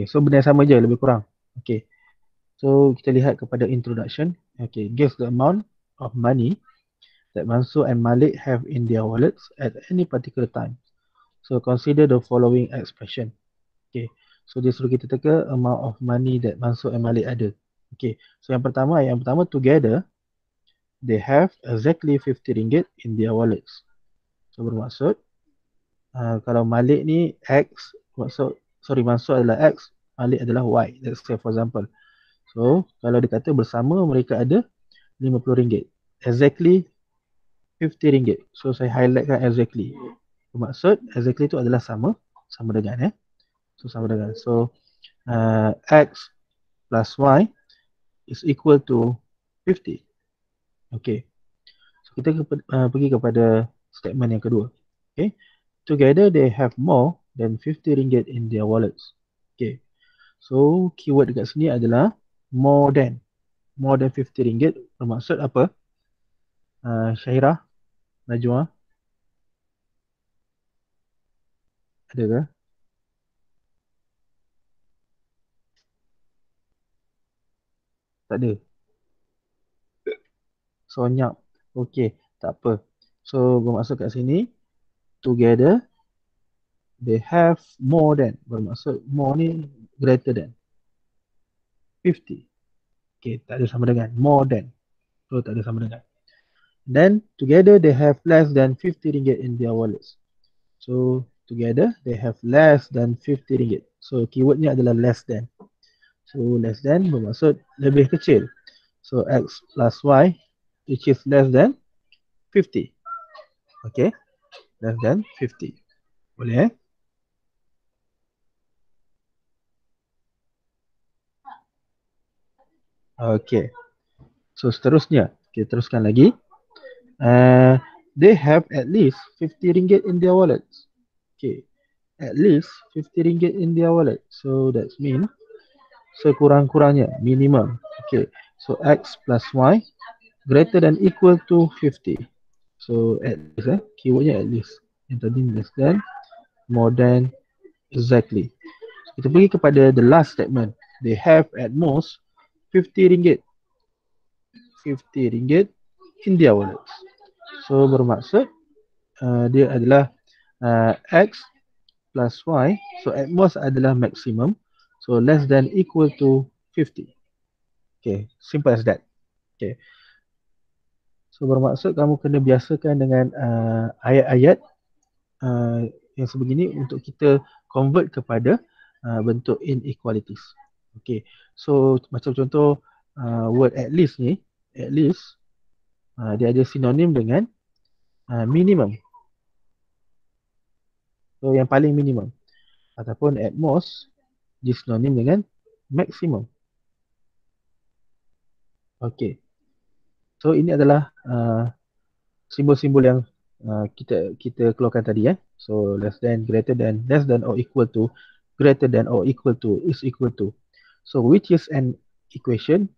So benda yang sama je, lebih kurang. Okay. So kita lihat kepada introduction. Okay. Guess the amount of money that Mansur and Malik have in their wallets at any particular time. So consider the following expression. Okay. So dia suruh kita teka amount of money that Mansur and Malik ada. Okay. So yang pertama together they have exactly 50 ringgit in their wallets. So bermaksud kalau Malik ni X, Mansur adalah X, Malik adalah Y. Let's say for example. So kalau dia kata bersama mereka ada 50 ringgit. Exactly 50 ringgit. So saya highlightkan exactly. Bermaksud exactly itu adalah sama dengan So sama dengan. So X plus Y is equal to 50. Okay. So kita pergi kepada statement yang kedua. Okay. Together they have more than 50 ringgit in their wallets. Okay. So keyword dekat sini adalah more than. More than 50 ringgit bermaksud apa? Syahira, Najwa, ada ke? Tak ada. Sonyak. Okay, tak apa. So bermaksud kat sini together they have more than. Bermaksud more ni greater than 50. Okay, tak ada sama dengan more than. So tak ada sama dengan. Then together they have less than 50 ringgit in their wallets. So together they have less than 50 ringgit. So keywordnya adalah less than. So less than bermaksud lebih kecil. So X plus Y which is less than 50. Okay, less than 50. Boleh Okay. So seterusnya, kita teruskan lagi. They have at least 50 ringgit in their wallets. Okay. At least 50 ringgit in their wallet. So that's mean sekurang-kurangnya, minimum. Okay. So X plus Y greater than equal to 50. So at least, keywordnya at least. Yang tadi less than, more than, exactly. Kita pergi kepada the last statement. They have at most 50 ringgit. 50 ringgit in their wallets. So bermaksud dia adalah X plus Y. So at most adalah maximum. So less than equal to 50. Okay, simple as that. Okay. So bermaksud kamu kena biasakan dengan ayat-ayat yang sebegini untuk kita convert kepada bentuk inequalities. Okay. So macam contoh word at least ni, at least dia ada sinonim dengan minimum. So yang paling minimum. Ataupun at most disinonim dengan maximum. Okay. So ini adalah simbol-simbol yang kita keluarkan tadi So less than, greater than, less than or equal to, greater than or equal to, is equal to. So which is an equation,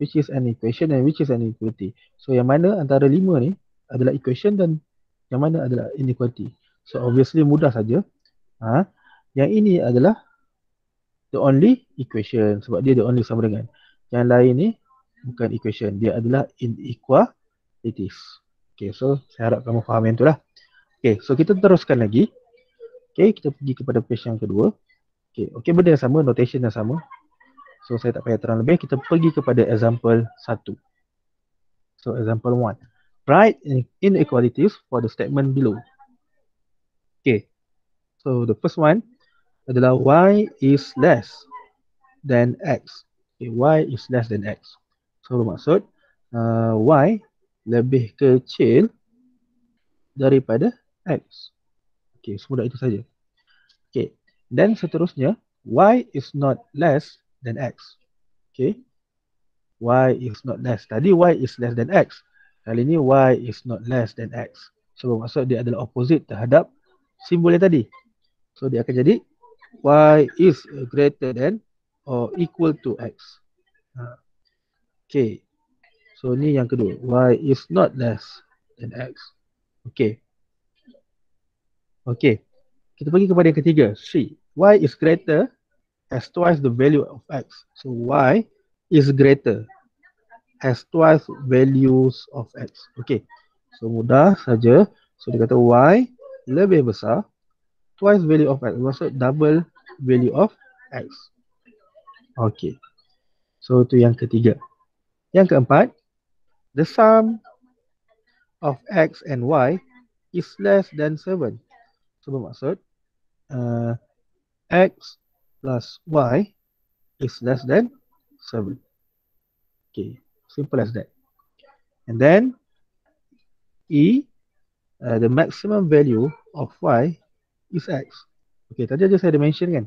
which is an equation and which is an inequality. So yang mana antara 5 ni adalah equation dan yang mana adalah inequality. So obviously mudah saja. Yang ini adalah the only equation sebab dia the only sama dengan. Yang lain ni bukan equation, dia adalah inequalities. Okay, so saya harap kamu faham yang tu lah. Okay, so kita teruskan lagi. Okay, kita pergi kepada page yang kedua. Okay, benda yang sama, notation yang sama. So saya tak payah terang lebih, kita pergi kepada example 1. So example 1. Write inequalities for the statement below. Okay, so the first one adalah Y is less than X. Okay, Y is less than X. So bermaksud Y lebih kecil daripada X. Okay, semudah itu saja. Okay, dan seterusnya Y is not less than X. Okay, Y is not less. Tadi Y is less than X. Kali ini Y is not less than X. So bermaksud dia adalah opposite terhadap simbol yang tadi. So dia akan jadi Y is greater than or equal to X. Okay. So ni yang kedua. Y is not less than X. Okay. Okay. Kita pergi kepada yang ketiga. C. Y is greater has twice the value of x. So y is greater, has twice values of x. Okay. So mudah saja. So dia kata y lebih besar, twice value of x. Maksud double value of x. Okay. So itu yang ketiga. Yang keempat, the sum of x and y is less than 7. So bermaksud x plus y is less than 7. Okay, simple as that. And then the maximum value of y is x. Okay, tadi aja saya ada mention kan.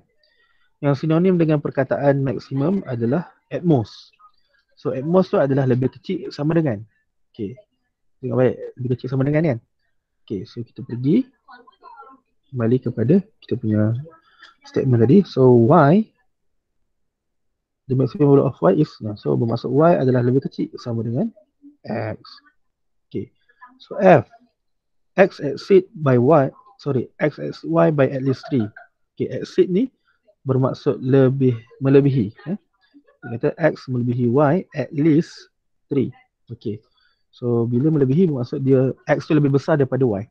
Yang sinonim dengan perkataan maximum adalah at most. So at most tu adalah lebih kecil sama dengan. Okay, tengok baik, lebih kecil sama dengan kan. Okay, so kita pergi kembali kepada kita punya statement tadi. So y, the maximum value of y is, so bermaksud y adalah lebih kecil sama dengan x. Okay, so f, x exceed by y, x exceed y by at least 3. Okay, exceed ni bermaksud melebihi. Dia kata x melebihi y at least 3. Okay, so bila melebihi bermaksud dia x tu lebih besar daripada y.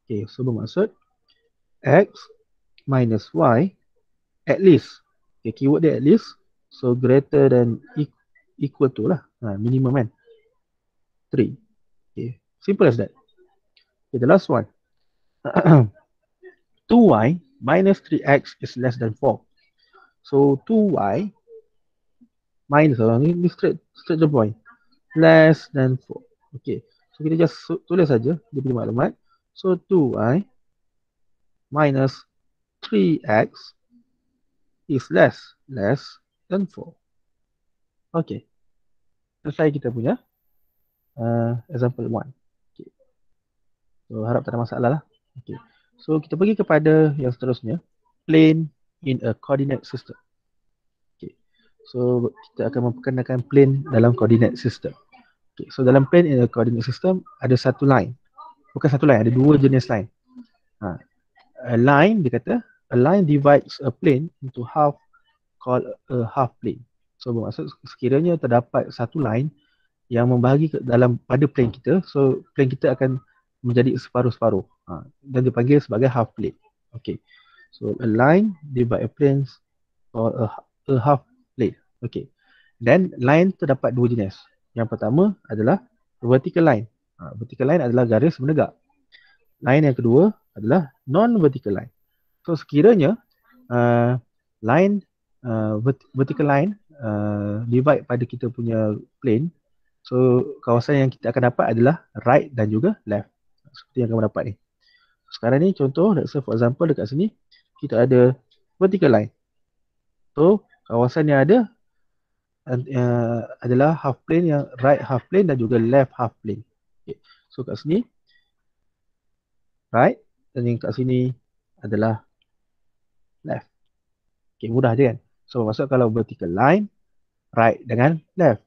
Okay, so bermaksud x minus y at least. Okay, keyword dia at least. So greater than equal to lah. Minimum kan. 3. Okay, simple as that. Okay, the last one. 2y minus 3x is less than 4. So 2y minus, ni straight to the point. Less than 4. Okay, so kita just tulis saja dia punya maklumat. So 2y minus 3x is less than 4. Okay, selesai kita punya example 1. Okay. So harap tak ada masalah lah. Okay. So kita pergi kepada yang seterusnya, plane in a coordinate system. Okay. So kita akan memperkenalkan plane dalam coordinate system. Okay. So dalam plane in a coordinate system ada satu line. Bukan satu line, ada dua jenis line. A line, dia kata, a line divides a plane into half called a half plane. So bermaksud sekiranya terdapat satu line yang membahagi pada plane kita, so plane kita akan menjadi separuh-separuh, dan dipanggil sebagai half plane. Okay, so a line divide a plane or a half plane. Okay, then line terdapat dua jenis. Yang pertama adalah vertical line. Vertical line adalah garis menegak. Line yang kedua adalah non-vertical line. So sekiranya vertical line divide pada kita punya plane, so kawasan yang kita akan dapat adalah right dan juga left. Seperti yang kamu dapat ni. Sekarang ni contoh, let's say for example dekat sini kita ada vertical line. So kawasan yang ada adalah half plane, yang right half plane dan juga left half plane. Okay. So kat sini right dan yang kat sini adalah left. Okay, mudah je kan. So maksud kalau vertical line right dengan left.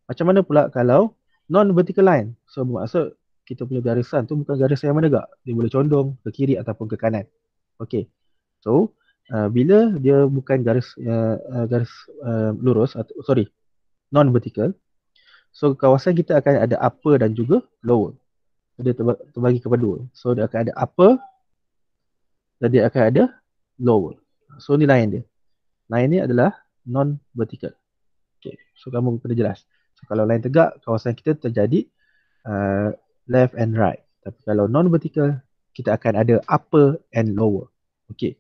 Macam mana pula kalau non-vertical line? So bermaksud kita punya garisan tu bukan garisan yang menegak. Dia boleh condong ke kiri ataupun ke kanan. Okay. So bila dia bukan garis lurus, non-vertical, so kawasan kita akan ada upper dan juga lower. Dia terbagi kepada dua. So dia akan ada upper dan dia akan ada lower. So ni line dia. Line ni adalah non-vertical. Okay. So kamu kena jelas. So kalau line tegak, kawasan kita terjadi left and right. Tapi kalau non-vertical, kita akan ada upper and lower. Okay.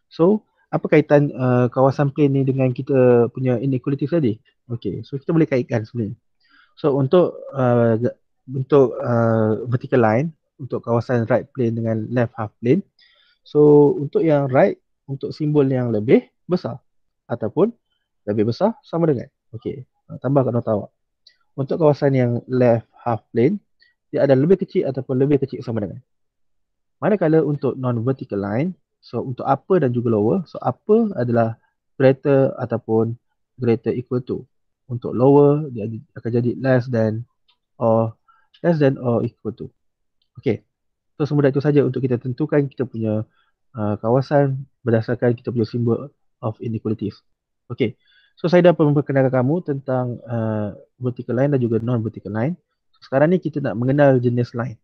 So apa kaitan kawasan plane ni dengan kita punya inequality tadi? Okay. So kita boleh kaitkan sebenarnya. So untuk vertical line, untuk kawasan right plane dengan left half plane, so untuk yang right, untuk simbol yang lebih besar ataupun lebih besar sama dengan. Okay. Tambah kat nota awak. Untuk kawasan yang left half plane, dia ada lebih kecil ataupun lebih kecil sama dengan. Manakala untuk non-vertical line, so untuk upper dan juga lower, so upper adalah greater ataupun greater equal to. Untuk lower, dia akan jadi less than or equal to. Okay. So semudah itu saja untuk kita tentukan kita punya kawasan berdasarkan kita punya simbol of inequalities. Okay, so saya dah memperkenalkan kamu tentang vertical line dan juga non-vertical line. Sekarang ni kita nak mengenal jenis line.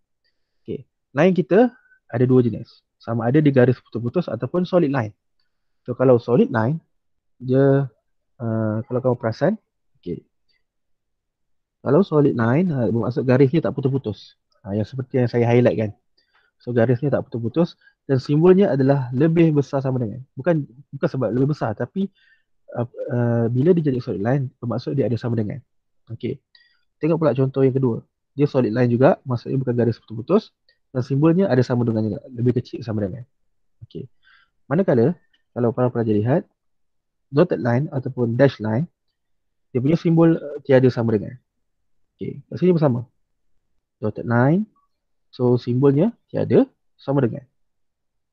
Okay, line kita ada dua jenis. Sama ada di garis putus-putus ataupun solid line. So kalau solid line, dia kalau kamu perasan, okay, kalau solid line bermaksud garisnya tak putus-putus. Yang seperti yang saya highlight kan. So garisnya tak putus-putus dan simbolnya adalah lebih besar sama dengan. Bukan sebab lebih besar tapi bila dia jadi solid line bermaksud dia ada sama dengan. Okey. Tengok pula contoh yang kedua. Dia solid line juga, maksudnya bukan garis putus-putus dan simbolnya ada sama dengan juga, lebih kecil sama dengan. Okey. Manakala kalau para pelajar lihat dotted line ataupun dash line, dia punya simbol tiada sama dengan. Okey, kat sini bersama. Dotted line, so simbolnya tiada sama dengan.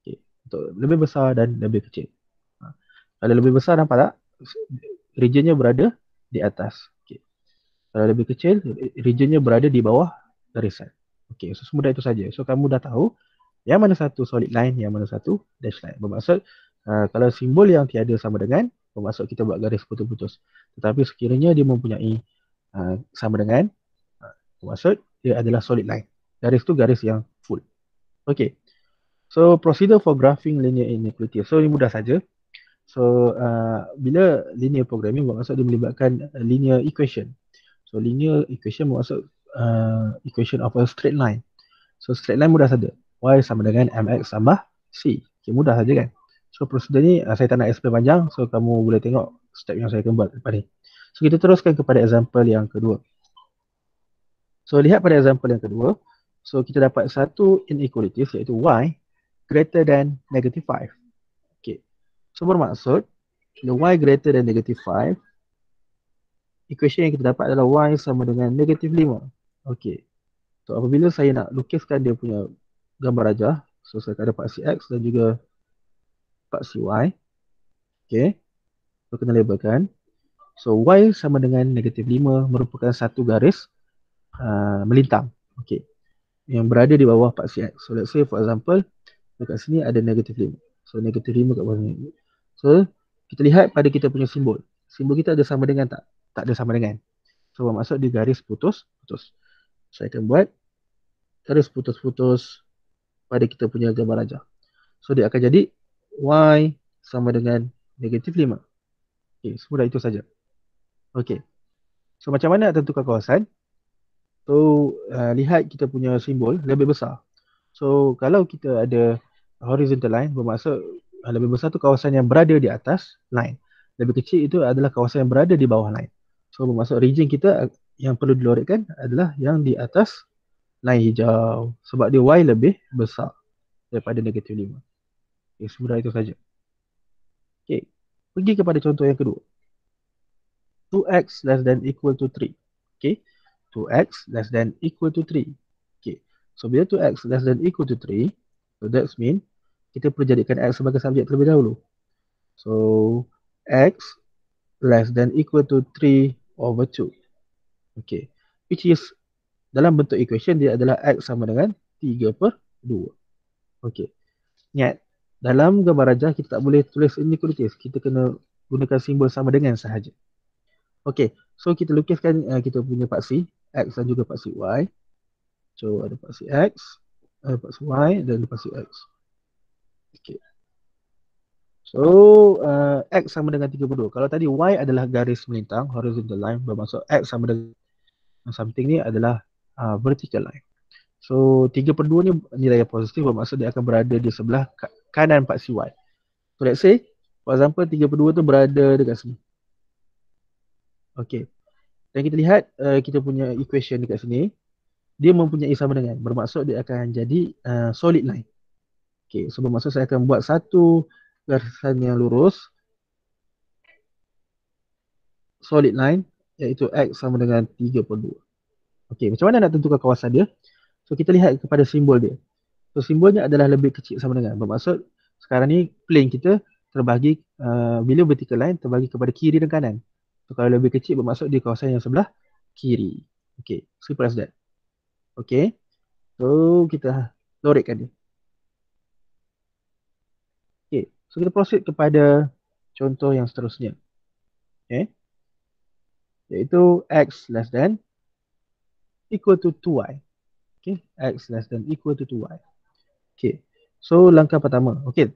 Okey, untuk lebih besar dan lebih kecil. Kalau lebih besar nampak tak? Regionnya berada di atas. Okay. Kalau lebih kecil, regionnya berada di bawah garisan. Okay, so semudah itu saja. So kamu dah tahu yang mana satu solid line, yang mana satu dash line. Bermaksud kalau simbol yang tiada sama dengan, bermaksud kita buat garis putus-putus. Tetapi sekiranya dia mempunyai sama dengan, bermaksud dia adalah solid line. Garis tu garis yang full. Okay. So procedure for graphing linear inequality. So ini mudah saja. So bila linear programming bermaksud dia melibatkan linear equation. So linear equation bermaksud equation of a straight line. So straight line mudah saja. Y sama dengan mx tambah c. Okay, mudah saja kan. So prosedur ni saya tak nak explain panjang. So kamu boleh tengok step yang saya akan buat lepas ni. So kita teruskan kepada example yang kedua. So lihat pada example yang kedua. So kita dapat satu inequalities iaitu y greater than negative 5. Okay. So bermaksud bila y greater than negative 5, equation yang kita dapat adalah y sama dengan negative 5. Okay. So apabila saya nak lukiskan dia punya gambar rajah, so saya akan ada paksi x dan juga paksi y. Okay. So kena labelkan. So y sama dengan negative 5 merupakan satu garis melintang. Okay. Yang berada di bawah paksi x. So let's say for example, dekat sini ada negative 5. So negative 5 kat bawah ni. So kita lihat pada kita punya simbol. Simbol kita ada sama dengan tak? Tak ada sama dengan. So bermaksud dia garis putus-putus. Saya akan buat garis putus-putus pada kita punya gambar rajah. So dia akan jadi y sama dengan negatif 5. Okay, semudah itu saja. Okay. So macam mana nak tentukan kawasan? So lihat kita punya simbol lebih besar. So kalau kita ada horizontal line bermaksud lebih besar tu kawasan yang berada di atas line. Lebih kecil itu adalah kawasan yang berada di bawah line. So bermaksud region kita yang perlu dilorikkan adalah yang di atas line hijau. Sebab dia y lebih besar daripada negatif 5. Okay, semudah itu saja. Okay, pergi kepada contoh yang kedua. 2x less than equal to 3. Okay, 2x less than equal to 3. Okay, so bila 2x less than equal to 3, so that's mean kita perlu jadikan x sebagai subjek terlebih dahulu. So x less than equal to 3 over 2. Okay, which is dalam bentuk equation dia adalah x sama dengan 3/2. Okay, ingat dalam gambar rajah kita tak boleh tulis inequalities. Kita kena gunakan simbol sama dengan sahaja. Okay, so kita lukiskan kita punya paksi x dan juga paksi y. So ada paksi x, ada paksi y dan paksi x. Okay. So x sama dengan 32. Kalau tadi y adalah garis melintang, horizontal line, bermaksud x sama dengan something ni adalah vertical line. So 3/2 ni nilai yang positif, bermaksud dia akan berada di sebelah kanan paksi y. So let's say for example 3/2 tu berada dekat sini. Okay. Dan kita lihat kita punya equation dekat sini. Dia mempunyai sama dengan. Bermaksud dia akan jadi solid line. Okay. So bermaksud saya akan buat satu garisan yang lurus. Solid line. Iaitu x sama dengan 3/2. Okay. Macam mana nak tentukan kawasan dia? So kita lihat kepada simbol dia. So simbolnya adalah lebih kecil sama dengan. Bermaksud sekarang ni plane kita terbahagi bila vertical line terbahagi kepada kiri dan kanan. So kalau lebih kecil bermaksud di kawasan yang sebelah kiri. Okay, simple as that. Okay, so kita lorikkan dia. Okay, so kita proceed kepada contoh yang seterusnya. Okay. Iaitu x less than equal to 2y. Okay. X less than equal to 2y. Okay. So langkah pertama. Okay.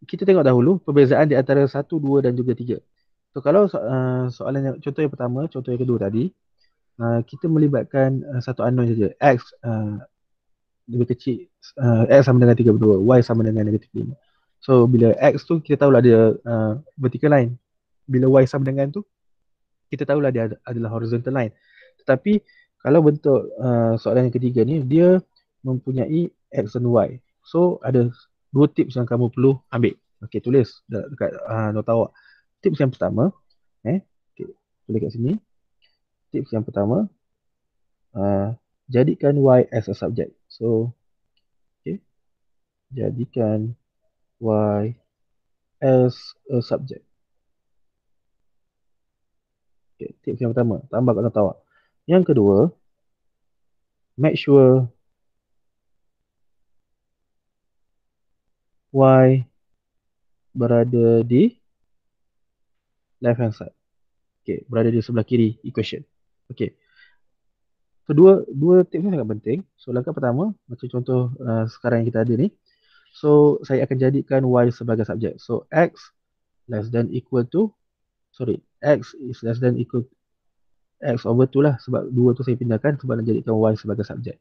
Kita tengok dahulu perbezaan di antara 1, 2 dan juga 3. So kalau soalan yang, contoh yang pertama, contoh yang kedua tadi, kita melibatkan satu unknown saja. X lebih kecil, X sama dengan 32, Y sama dengan negatif 5. So bila X tu kita tahulah dia vertical line. Bila Y sama dengan tu kita tahulah dia adalah horizontal line. Tetapi kalau bentuk soalan yang ketiga ni, dia mempunyai X dan Y. So ada dua tips yang kamu perlu ambil. Okay, tulis dekat nota awak. Tips yang pertama, okay, tulis kat sini. Tips yang pertama, jadikan Y as a subject. So, okay, jadikan Y as a subject. Okay, tips yang pertama, tambah kat nota awak. Yang kedua, make sure Y berada di left hand side. Okay, berada di sebelah kiri equation. Okay. So, dua tips ni sangat penting. So, langkah pertama, macam contoh sekarang yang kita ada ni. So, saya akan jadikan Y sebagai subjek. So, X less than equal to, X is less than equal to X over 2 lah. Sebab 2 tu saya pindahkan sebab nak jadikan Y sebagai subjek.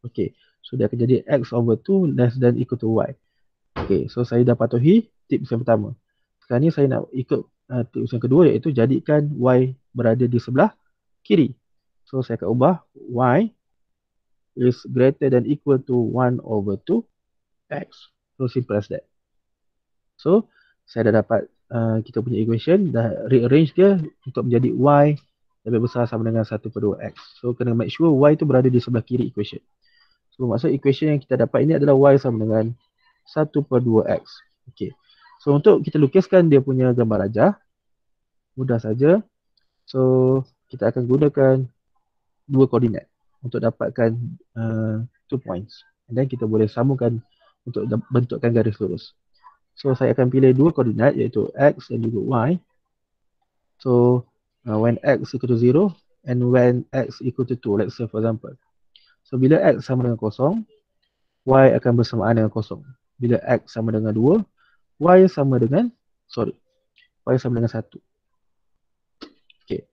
Okay. So, dia akan jadi X over 2 less than equal to Y. Okay. So, saya dah patuhi tips yang pertama. Sekarang ni saya nak ikut tips yang kedua, iaitu jadikan Y berada di sebelah kiri. So, saya akan ubah Y is greater than equal to 1 over 2 X. So, simple as that. So, saya dah dapat kita punya equation, dah rearrange dia untuk menjadi Y lebih besar sama dengan 1/2 X. So, kena make sure Y tu berada di sebelah kiri equation. So, maksud equation yang kita dapat ini adalah Y sama dengan 1/2 X. Okay. So, untuk kita lukiskan dia punya gambar rajah, mudah saja. So, kita akan gunakan dua koordinat untuk dapatkan 2 points. And then kita boleh sambungkan untuk bentukkan garis lurus. So, saya akan pilih dua koordinat, iaitu X dan juga Y. So, when X equal to 0 and when X equal to 2, let's say for example. So, bila X sama dengan 0, Y akan bersamaan dengan 0. Bila X sama dengan 2, Y sama dengan 1. Okay.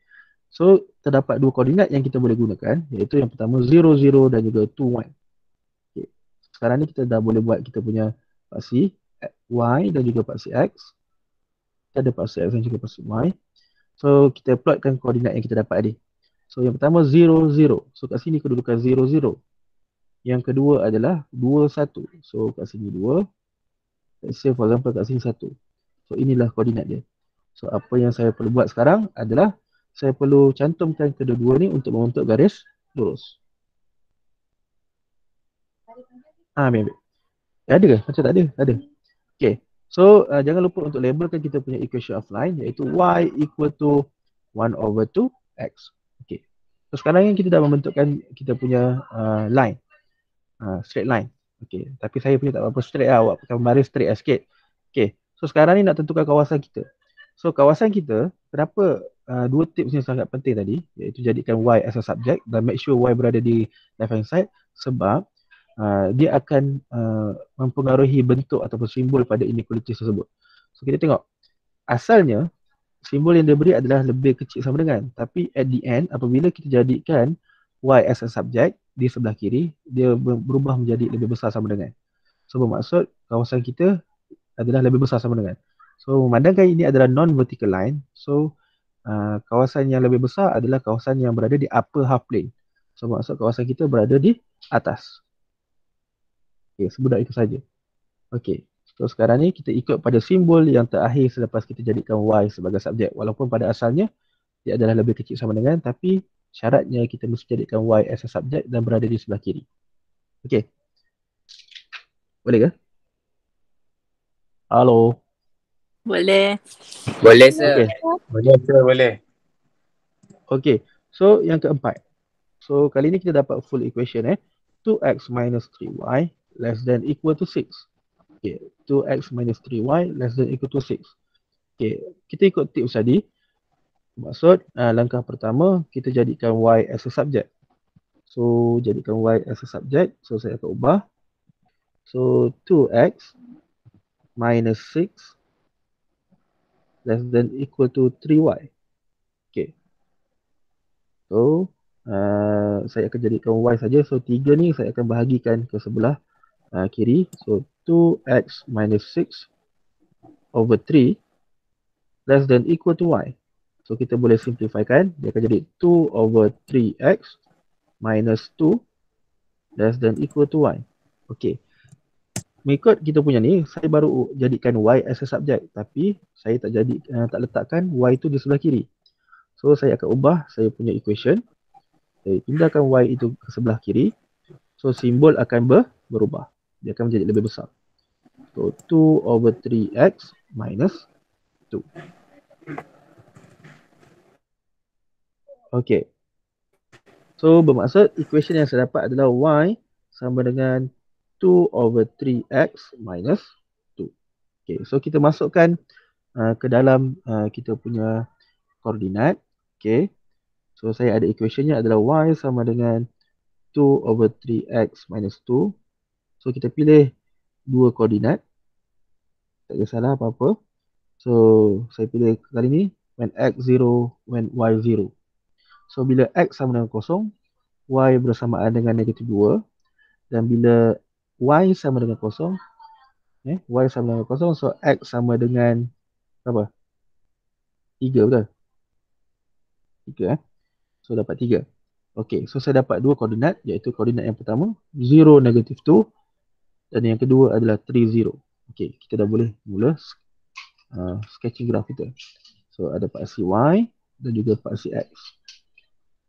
So, terdapat dua koordinat yang kita boleh gunakan, iaitu yang pertama 0, 0 dan juga 2, 1. Okay. Sekarang ni kita dah boleh buat kita punya paksi Y dan juga paksi X. Kita ada paksi X dan juga paksi Y. So, kita plotkan koordinat yang kita dapat tadi. So, yang pertama 0, 0. So, kat sini kedudukan 0, 0. Yang kedua adalah 2, 1. So, kat sini 2. Let's say for example kat sini 1. So, inilah koordinat dia. So, apa yang saya perlu buat sekarang adalah saya perlu cantumkan kedua-dua ni untuk membentuk garis lurus. Ambil. Ada ke? Macam tak ada? Ada. Okay. So, jangan lupa untuk labelkan kita punya equation of line, iaitu Y equal to 1 over 2 X. Okay. So, sekarang ni kita dah membentukkan kita punya line. Straight line. Okay. Tapi saya punya tak apa straight lah. Awak pakai baris straight lah sikit. Okay. So, sekarang ni nak tentukan kawasan kita. So, kawasan kita, kenapa dua tips ni sangat penting tadi, iaitu jadikan Y as a subject dan make sure Y berada di left hand side, sebab dia akan mempengaruhi bentuk ataupun simbol pada inequality tersebut. So, kita tengok, asalnya simbol yang dia beri adalah lebih kecil sama dengan, tapi at the end, apabila kita jadikan Y as a subject di sebelah kiri, dia berubah menjadi lebih besar sama dengan. So, bermaksud kawasan kita adalah lebih besar sama dengan. So, memandangkan ini adalah non-vertical line, so kawasan yang lebih besar adalah kawasan yang berada di upper half plane. So, maksud kawasan kita berada di atas. Okay, semudah itu saja. Okay, so sekarang ni kita ikut pada simbol yang terakhir selepas kita jadikan Y sebagai subjek. Walaupun pada asalnya dia adalah lebih kecil sama dengan, tapi syaratnya kita mesti jadikan Y as a subjek dan berada di sebelah kiri. Okay. Boleh ke? Halo. Boleh. Boleh, sir. Okay. Boleh, sir. Boleh. Okay. So, yang keempat. So, kali ni kita dapat full equation 2x minus 3y less than equal to 6. Okay. 2x minus 3y less than equal to 6. Okay, kita ikut tips tadi. Maksud langkah pertama kita jadikan Y as a subject. So jadikan Y as a subject. So saya akan ubah. So 2x minus 6 less than equal to 3y. Okay. So saya akan jadikan Y saja. So 3 ni saya akan bahagikan ke sebelah kiri. So 2x minus 6 over 3 less than equal to y. So kita boleh simplifykan. Dia akan jadi 2 over 3x minus 2 less than equal to y. Okay. Mengikut kita punya ni, saya baru jadikan y as a subject. Tapi saya tak letakkan y itu di sebelah kiri. So saya akan ubah saya punya equation. Saya pindahkan y itu ke sebelah kiri. So simbol akan berubah. Dia akan menjadi lebih besar. So 2 over 3x minus 2. Okay. So bermaksud equation yang saya dapat adalah y sama dengan 2 over 3x minus 2. Okay. So kita masukkan ke dalam kita punya koordinat. Okay. So saya ada equationnya adalah y sama dengan 2 over 3x minus 2. So kita pilih dua koordinat. Tak ada salah apa-apa. So saya pilih kali ni when x 0, when y 0. So bila x sama dengan kosong, y bersamaan dengan negatif 2. Dan bila y sama dengan kosong, y sama dengan kosong, so x sama dengan apa? 3, betul? 3 So dapat 3. Okey, so saya dapat dua koordinat, iaitu koordinat yang pertama 0, negatif 2, dan yang kedua adalah 3, 0. Okey, kita dah boleh mula sketching graph kita. So ada paksi y dan juga paksi x.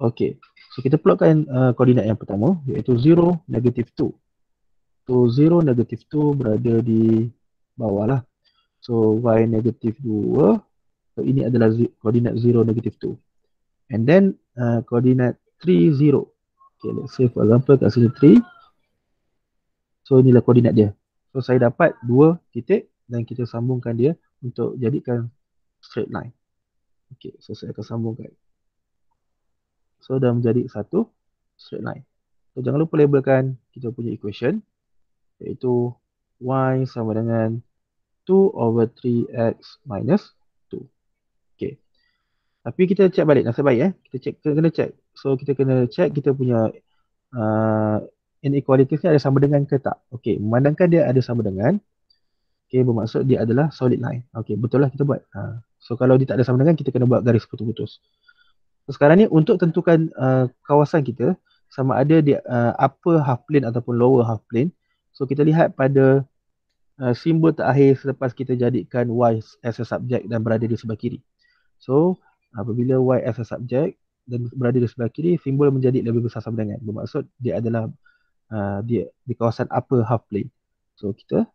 Okey, so kita plotkan koordinat yang pertama, iaitu 0, negatif 2. So 0, negatif 2 berada di bawah lah. So y negatif 2. So ini adalah koordinat 0, negatif 2. And then koordinat 3, 0. Okay, let's say for example kat sini 3. So inilah koordinat dia. So saya dapat 2 titik dan kita sambungkan dia untuk jadikan straight line. Okay, so saya akan sambungkan. So dah menjadi satu straight line. So jangan lupa labelkan kita punya equation, iaitu y sama dengan 2 over 3x minus 2. Okay. Tapi kita check balik nasib baik Kita kena check. So kita kena check kita punya inequalities ni ada sama dengan ke tak. Okey, memandangkan dia ada sama dengan, okey, bermaksud dia adalah solid line. Okey, betul lah kita buat. So kalau dia tak ada sama dengan, kita kena buat garis putus-putus. So sekarang ni untuk tentukan kawasan kita sama ada dia upper half plane ataupun lower half plane. So kita lihat pada simbol terakhir selepas kita jadikan y as a subject dan berada di sebelah kiri. So apabila y as a subject dan berada di sebelah kiri, simbol menjadi lebih besar sama dengan. Bermaksud dia adalah dia di kawasan upper half plane. So kita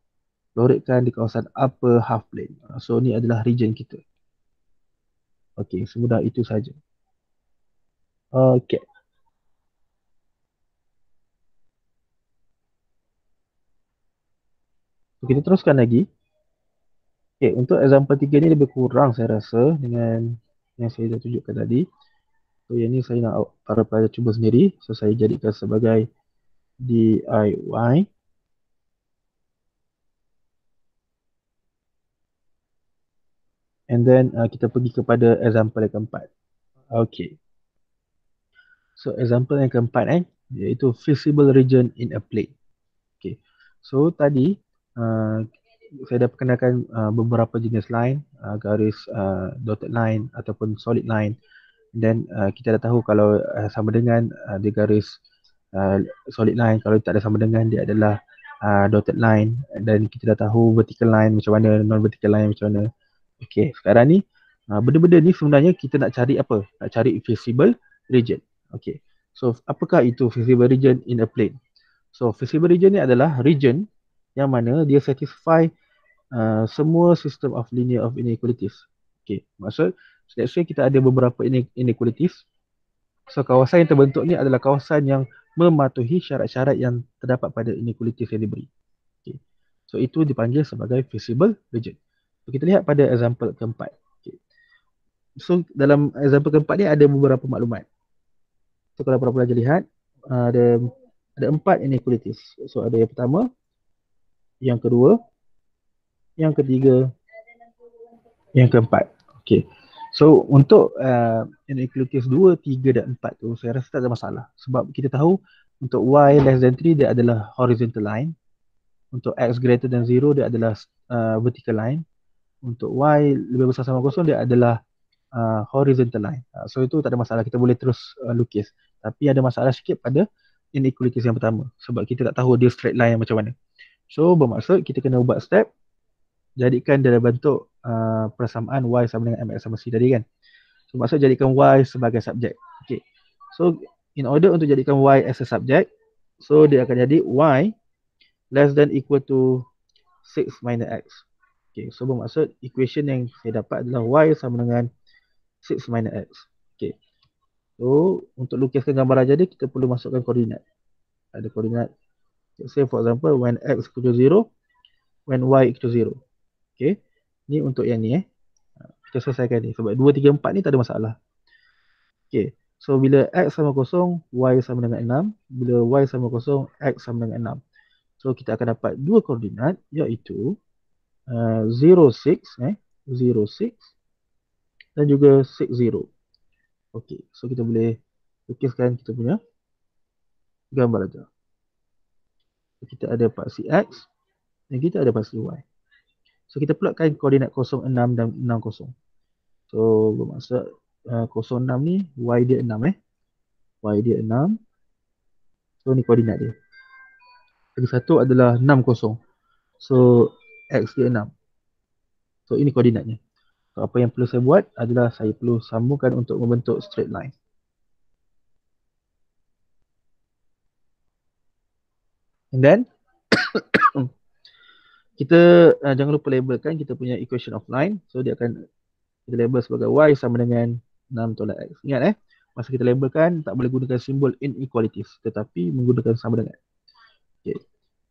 loretkan di kawasan upper half plane. So ni adalah region kita. Okey, semudah itu saja. Okey. So, kita teruskan lagi. Okey, untuk example 3 ni lebih kurang saya rasa dengan yang saya dah tunjukkan tadi. So yang ni saya nak para pelajar cuba sendiri. So saya jadikan sebagai DIY. And then kita pergi kepada example yang keempat. Okay. So example yang keempat iaitu feasible region in a plane. Okay. So tadi saya dah perkenalkan beberapa jenis line, garis dotted line ataupun solid line. Dan kita dah tahu kalau sama dengan dia garis solid line, kalau tak ada sama dengan dia adalah dotted line. Dan kita dah tahu vertical line macam mana, non vertical line macam mana. Okay, sekarang ni benda-benda ni sebenarnya kita nak cari apa? Nak cari feasible region. Okay, so apakah itu feasible region in a plane? So feasible region ni adalah region yang mana dia satisfy semua system of linear of inequalities. Okay, maksud let's say kita ada beberapa inequalities. So kawasan yang terbentuk ni adalah kawasan yang mematuhi syarat-syarat yang terdapat pada inequalities yang diberi. Okay. So itu dipanggil sebagai feasible region. So, kita lihat pada example keempat. Okay. So dalam example keempat ni ada beberapa maklumat. So kalau para pelajar lihat, ada 4 inequalities. So ada yang pertama, yang kedua, yang ketiga, yang keempat. Okay. So untuk inequalities 2, 3 dan 4 tu saya rasa tak ada masalah. Sebab kita tahu untuk y less than 3 dia adalah horizontal line. Untuk x greater than 0 dia adalah vertical line. Untuk y lebih besar sama kosong dia adalah horizontal line. So itu tak ada masalah, kita boleh terus lukis. Tapi ada masalah sikit pada inequalities yang pertama. Sebab kita tak tahu dia straight line macam mana. So bermaksud kita kena ubah step, jadikan dalam bentuk persamaan y sama dengan mx sama c tadi kan. So maksud jadikan y sebagai subjek. Okay. So in order untuk jadikan y as a subject, so dia akan jadi y less than equal to 6 minus x. Okay. So bermaksud equation yang saya dapat adalah y sama dengan 6 minus x. Okay. So untuk lukiskan gambar aja dia, kita perlu masukkan koordinat. Ada koordinat. Say for example when x equal to 0, when y equal to 0. Okay. Ni untuk yang ni kita selesaikan ni. Sebab 2, 3, 4 ni tak ada masalah. Okay. So bila x sama kosong, y sama dengan 6. Bila y sama kosong, x sama dengan 6. So kita akan dapat dua koordinat iaitu 0, 6 dan juga 6, 0. Okay. So kita boleh lukiskan kita punya gambar aja. So, kita ada paksi x dan kita ada paksi y. So kita plotkan koordinat 06 dan 60. So bermaksud 06 ni y dia 6 y dia 6. So ni koordinat dia. Lagi satu adalah 60. So x dia 6. So ini koordinatnya. So apa yang perlu saya buat adalah saya perlu sambungkan untuk membentuk straight line. And then kita jangan lupa labelkan kita punya equation of line. So dia akan kita label sebagai y sama dengan 6 tolak x. Ingat masa kita labelkan tak boleh gunakan simbol inequalities tetapi menggunakan sama dengan. Okay.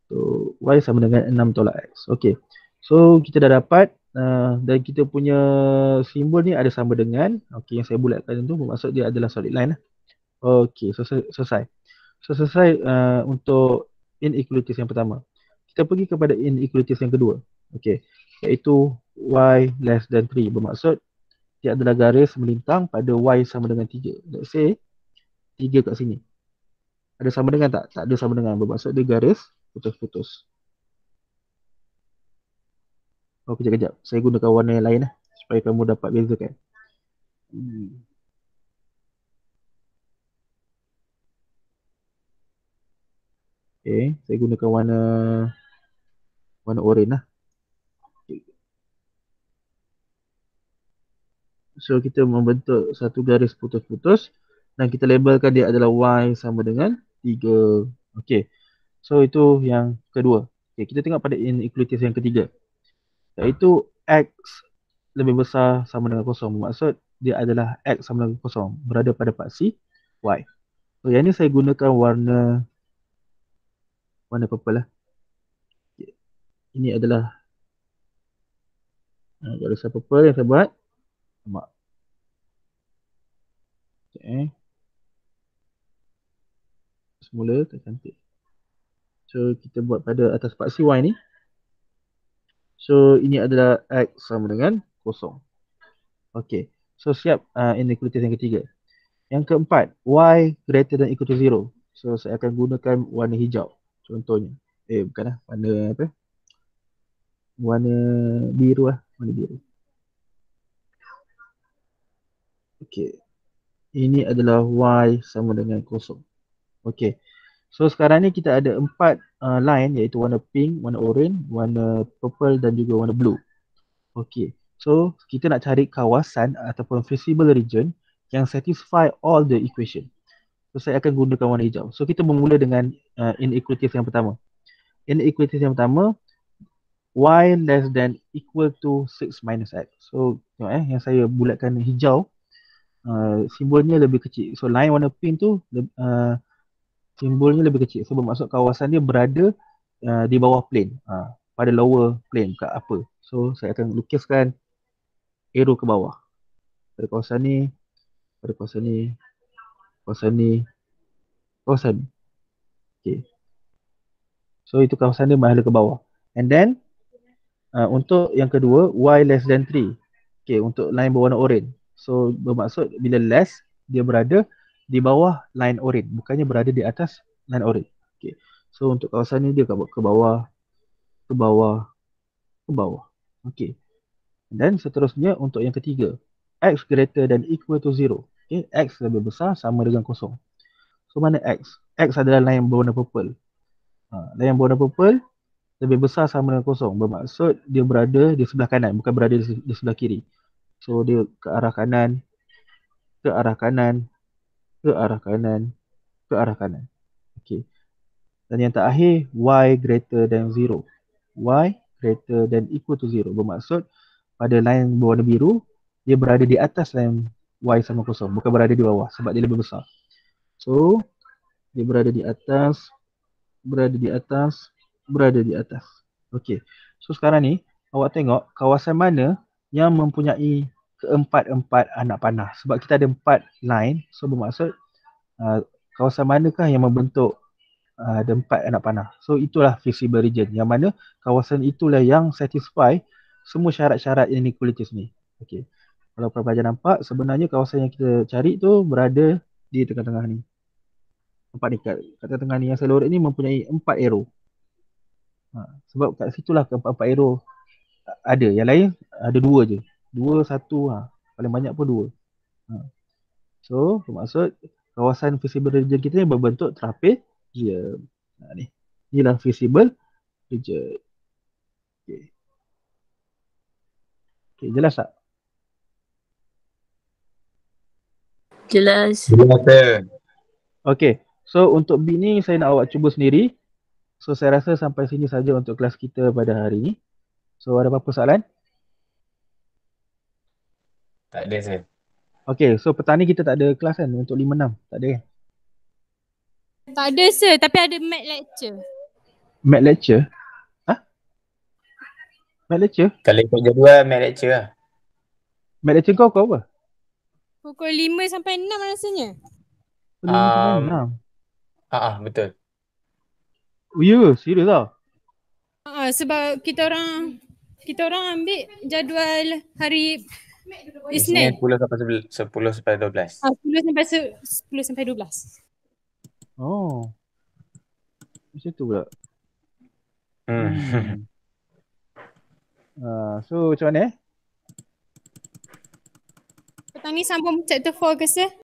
So y sama dengan 6 tolak x. Okay. So kita dah dapat dan kita punya simbol ni ada sama dengan. Okay, yang saya bulatkan itu bermaksud dia adalah solid line. Okay, so selesai. So selesai untuk inequalities yang pertama. Kita pergi kepada inequalities yang kedua. Okay, iaitu y less than 3. Bermaksud dia adalah garis melintang pada y sama dengan 3. Let's say 3 kat sini. Ada sama dengan tak? Tak ada sama dengan. Bermaksud dia garis putus-putus. Oh, kejap-kejap. Saya gunakan warna yang lain supaya kamu dapat bezakan. Okay, saya gunakan warna oranye lah. So kita membentuk satu garis putus-putus dan kita labelkan dia adalah y sama dengan 3. Okay. So itu yang kedua. Okay, kita tengok pada inequalities yang ketiga. Iaitu x lebih besar sama dengan kosong. Maksud dia adalah x sama dengan kosong berada pada paksi y. So yang ni saya gunakan warna purple lah. Okay. Ini adalah garis purple yang saya buat. Nampak? Okay. Semula tak cantik. So kita buat pada atas paksi y ni. So ini adalah x sama dengan kosong. Okay. So siap inequalities yang ketiga. Yang keempat, y greater than equal to 0. So saya akan gunakan warna hijau. Contohnya. Bukan lah. Warna apa? Warna biru lah. Warna biru. Okay. Ini adalah y sama dengan kosong. Okay. So sekarang ni kita ada 4 line iaitu warna pink, warna orange, warna purple dan juga warna blue. Okay. So kita nak cari kawasan ataupun visible region yang satisfy all the equation. So saya akan gunakan warna hijau. So kita bermula dengan inequalities yang pertama. Inequalities yang pertama, y less than equal to 6 minus x. So tengok yang saya bulatkan hijau, simbolnya lebih kecil. So line warna pink tu simbolnya lebih kecil. So bermaksud kawasan dia berada di bawah plane, pada lower plane ke upper. So saya akan lukiskan arrow ke bawah. Pada kawasan ni, pada kawasan ni, kawasan ni, kawasan ni. Okay. So itu kawasan dia menghela ke bawah. And then untuk yang kedua, y less than 3. Okay, untuk line berwarna oranye. So bermaksud bila less, dia berada di bawah line oranye, bukannya berada di atas line oranye. Okay. So untuk kawasan ni dia ke bawah, ke bawah, ke bawah. Okay. Dan seterusnya untuk yang ketiga, x greater than equal to 0. Okay, x lebih besar sama dengan kosong. So mana x? X adalah line berwarna purple. Line berwarna purple lebih besar sama dengan kosong. Bermaksud dia berada di sebelah kanan, bukan berada di sebelah kiri. So dia ke arah kanan, ke arah kanan, ke arah kanan, ke arah kanan. Okay. Dan yang terakhir, y greater than 0. Y greater than equal to 0. Bermaksud pada line berwarna biru, dia berada di atas line y sama kosong, bukan berada di bawah sebab dia lebih besar. So, dia berada di atas, berada di atas, berada di atas. Okey. So sekarang ni awak tengok kawasan mana yang mempunyai keempat-empat anak panah. Sebab kita ada 4 line, so bermaksud kawasan manakah yang membentuk ada 4 anak panah. So itulah visible region, yang mana kawasan itulah yang satisfy semua syarat-syarat inequalities ni. Okey. Kalau pelajar nampak, sebenarnya kawasan yang kita cari tu berada di tengah-tengah ni. Nampak ni kat tengah ni, yang seluruh ni mempunyai 4 arrow. Sebab kat situlah keempat-empat arrow ada. Yang lain ada 2 je. 2, 1, paling banyak pun 2. So bermaksud kawasan visible region kita ni berbentuk trapezium. Ni. Inilah visible region. Okay, jelas tak? Jelas. Jelas. Okay, so untuk B ni saya nak awak cuba sendiri. So saya rasa sampai sini saja untuk kelas kita pada hari ni. So ada apa-apa soalan? Tak ada, sir. Okay, so petang ni kita tak ada kelas kan untuk 5-6? Tak ada kan? Tak ada sir, tapi ada mat lecture. Mat lecture? Mat lecture? Kalau ikut jadual, math lecture lah. Mat lecture kau apa? Pukul 5 sampai 6 rasanya. 5 sampai 6? Betul. Oh ya, serius tau? Sebab kita orang ambil jadual hari Isnin. 10 sampai 12. 10 sampai 12. Oh. Macam tu pula. So macam mana Petang ni sambung chapter 4 ke sir?